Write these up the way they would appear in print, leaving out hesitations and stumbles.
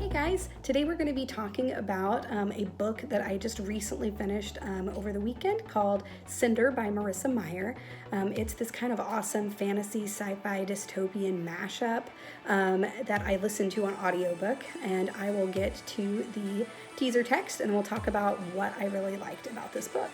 Hey guys, today we're going to be talking about a book that I just recently finished over the weekend called Cinder by Marissa Meyer. It's this kind of awesome fantasy sci-fi dystopian mashup that I listened to on audiobook, and I will get to the teaser text and we'll talk about what I really liked about this book.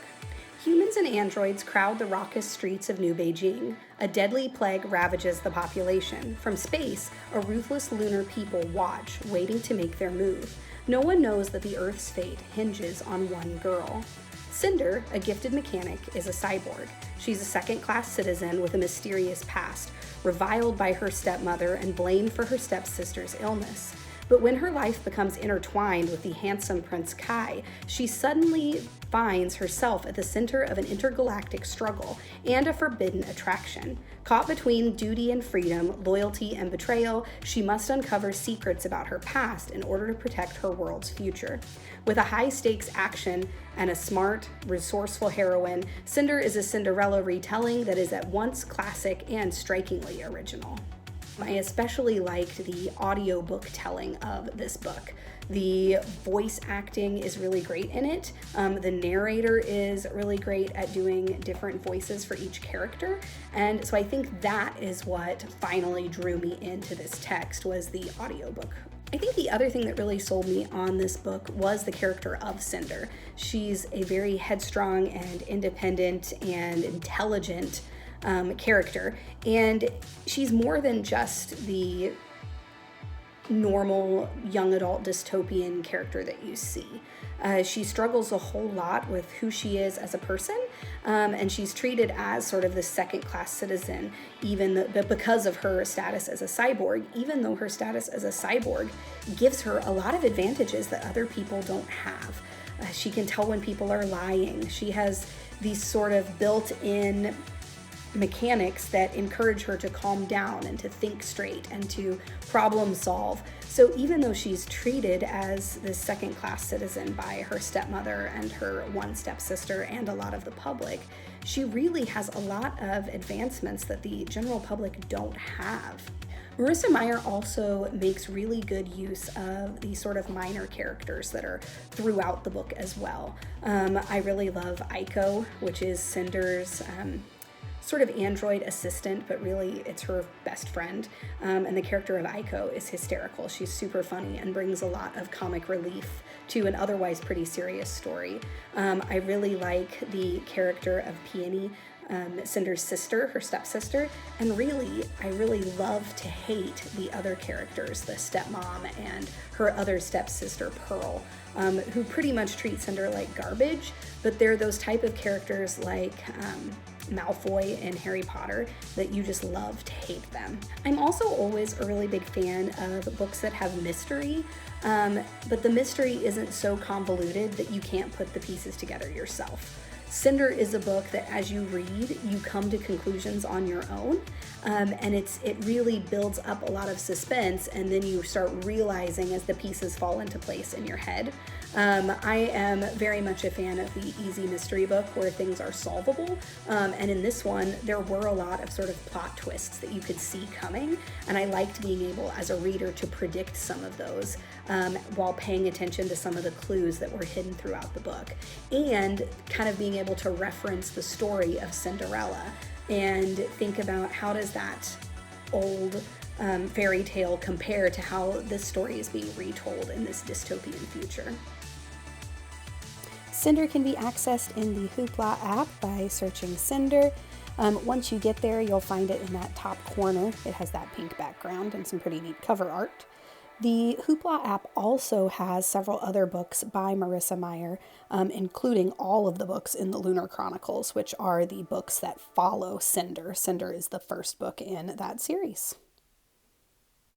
Humans and androids crowd the raucous streets of New Beijing. A deadly plague ravages the population. From space, a ruthless lunar people watch, waiting to make their move. No one knows that the Earth's fate hinges on one girl. Cinder, a gifted mechanic, is a cyborg. She's a second-class citizen with a mysterious past, reviled by her stepmother and blamed for her stepsister's illness. But when her life becomes intertwined with the handsome Prince Kai, she suddenly finds herself at the center of an intergalactic struggle and a forbidden attraction. Caught between duty and freedom, loyalty and betrayal, she must uncover secrets about her past in order to protect her world's future. With a high-stakes action and a smart, resourceful heroine, Cinder is a Cinderella retelling that is at once classic and strikingly original. I especially liked the audiobook telling of this book. The voice acting is really great in it. The narrator is really great at doing different voices for each character. And so I think that is what finally drew me into this text, was the audiobook. I think the other thing that really sold me on this book was the character of Cinder. She's a very headstrong and independent and intelligent character, and she's more than just the normal young adult dystopian character that you see. She struggles a whole lot with who she is as a person, and she's treated as sort of the second-class citizen, but because of her status as a cyborg, even though her status as a cyborg gives her a lot of advantages that other people don't have. She can tell when people are lying. She has these sort of built-in mechanics that encourage her to calm down and to think straight and to problem solve. So even though she's treated as this second-class citizen by her stepmother and her one stepsister and a lot of the public, she really has a lot of advancements that the general public don't have. Marissa Meyer also makes really good use of these sort of minor characters that are throughout the book as well. I really love Aiko, which is Cinder's sort of android assistant, but really it's her best friend. And the character of Aiko is hysterical. She's super funny and brings a lot of comic relief to an otherwise pretty serious story. I really like the character of Peony, Cinder's sister, her stepsister, and really, I really love to hate the other characters, the stepmom and her other stepsister, Pearl, who pretty much treat Cinder like garbage, but they're those type of characters like Malfoy and Harry Potter that you just love to hate them. I'm also always a really big fan of books that have mystery, but the mystery isn't so convoluted that you can't put the pieces together yourself. Cinder is a book that as you read, you come to conclusions on your own, and it really builds up a lot of suspense, and then you start realizing as the pieces fall into place in your head. I am very much a fan of the easy mystery book where things are solvable, and in this one, there were a lot of sort of plot twists that you could see coming, and I liked being able as a reader to predict some of those while paying attention to some of the clues that were hidden throughout the book, and kind of being able to reference the story of Cinderella and think about how does that old fairy tale compare to how this story is being retold in this dystopian future. Cinder can be accessed in the Hoopla app by searching Cinder. Once you get there, you'll find it in that top corner. It has that pink background and some pretty neat cover art. The Hoopla app also has several other books by Marissa Meyer, including all of the books in the Lunar Chronicles, which are the books that follow Cinder. Cinder is the first book in that series.